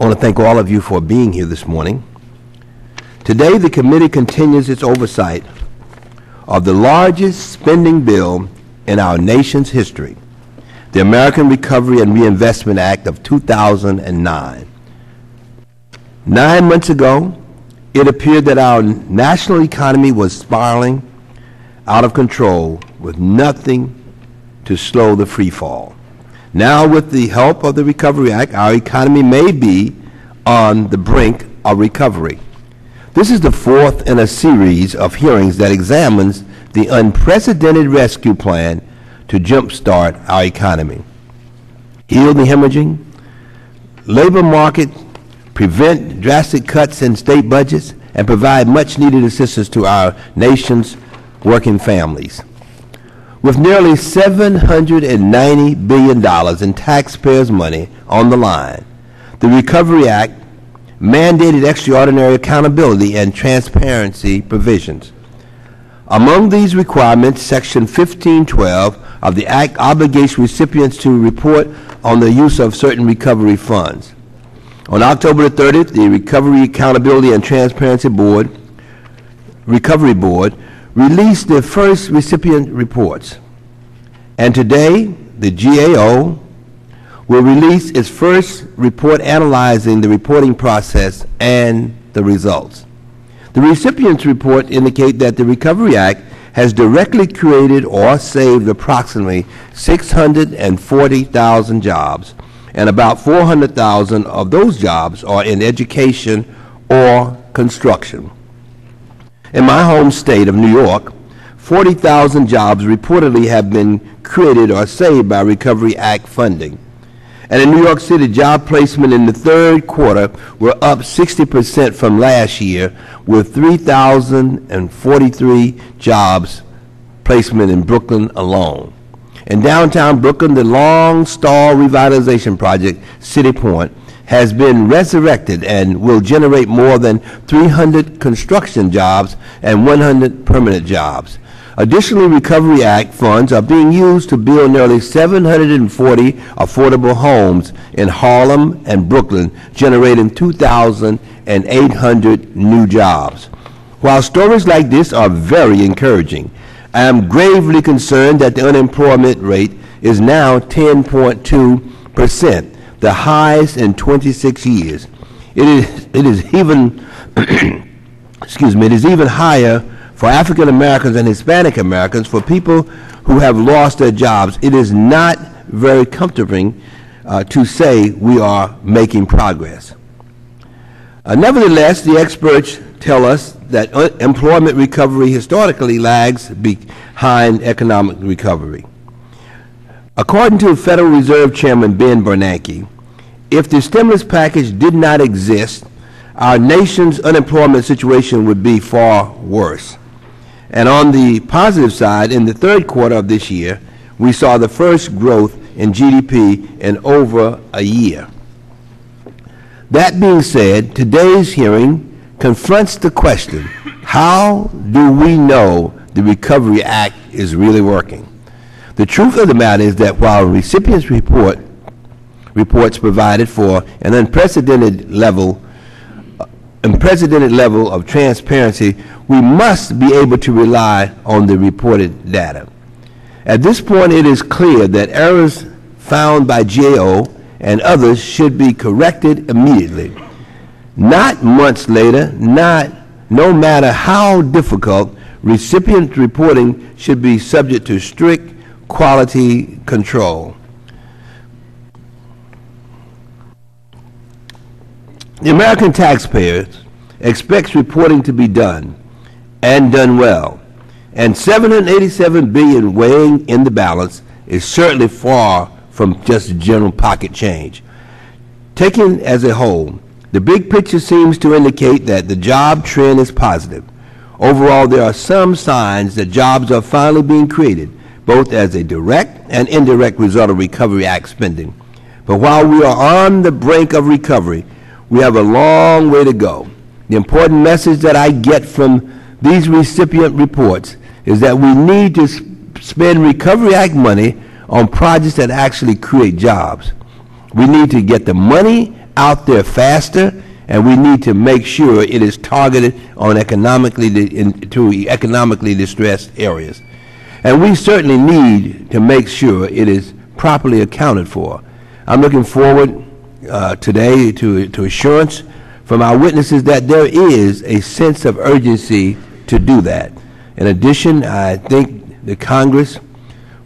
I want to thank all of you for being here this morning. Today, the committee continues its oversight of the largest spending bill in our nation's history, the American Recovery and Reinvestment Act of 2009. 9 months ago, it appeared that our national economy was spiraling out of control with nothing to slow the free fall. Now, with the help of the Recovery Act, our economy may be on the brink of recovery. This is the fourth in a series of hearings that examines the unprecedented rescue plan to jumpstart our economy, heal the hemorrhaging labor market, prevent drastic cuts in state budgets, and provide much-needed assistance to our nation's working families. With nearly $790 billion in taxpayers' money on the line, the Recovery Act mandated extraordinary accountability and transparency provisions. Among these requirements, Section 1512 of the Act obligates recipients to report on the use of certain recovery funds. On October the 30th, the Recovery Accountability and Transparency Board, Recovery Board, released their first recipient reports. And today, the GAO will release its first report analyzing the reporting process and the results. The recipients' report indicate that the Recovery Act has directly created or saved approximately 640,000 jobs, and about 400,000 of those jobs are in education or construction. In my home state of New York, 40,000 jobs reportedly have been created or saved by Recovery Act funding. And in New York City, job placement in the third quarter were up 60% from last year, with 3,043 jobs placement in Brooklyn alone. In downtown Brooklyn, the long-stalled revitalization project, City Point, has been resurrected and will generate more than 300 construction jobs and 100 permanent jobs. Additionally, Recovery Act funds are being used to build nearly 740 affordable homes in Harlem and Brooklyn, generating 2,800 new jobs. While stories like this are very encouraging, I am gravely concerned that the unemployment rate is now 10.2%, the highest in 26 years. It is even it is even higher for African Americans and Hispanic Americans, for people who have lost their jobs. It is not very comforting to say we are making progress. Nevertheless, the experts tell us that employment recovery historically lags behind economic recovery. According to Federal Reserve Chairman Ben Bernanke, if the stimulus package did not exist, our nation's unemployment situation would be far worse. And on the positive side, in the third quarter of this year, we saw the first growth in GDP in over a year. That being said, today's hearing confronts the question, how do we know the Recovery Act is really working? The truth of the matter is that while recipients' reports provided for an unprecedented level of transparency, we must be able to rely on the reported data. At this point, it is clear that errors found by GAO and others should be corrected immediately, not months later. No matter how difficult, recipient reporting should be subject to strict quality control. The American taxpayer expects reporting to be done, and done well, and $787 billion weighing in the balance is certainly far from just general pocket change. Taken as a whole, the big picture seems to indicate that the job trend is positive. Overall, there are some signs that jobs are finally being created, both as a direct and indirect result of Recovery Act spending. But while we are on the brink of recovery, we have a long way to go. The important message that I get from these recipient reports is that we need to spend Recovery Act money on projects that actually create jobs. We need to get the money out there faster, and we need to make sure it is targeted on economically distressed areas. And we certainly need to make sure it is properly accounted for. I'm looking forward today to assurance from our witnesses that there is a sense of urgency to do that. In addition, I think the Congress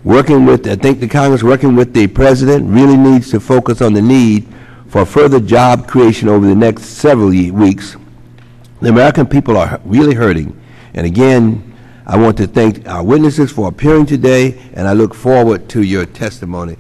working with the President really needs to focus on the need for further job creation over the next several weeks. The American people are really hurting. And again, I want to thank our witnesses for appearing today, and I look forward to your testimony.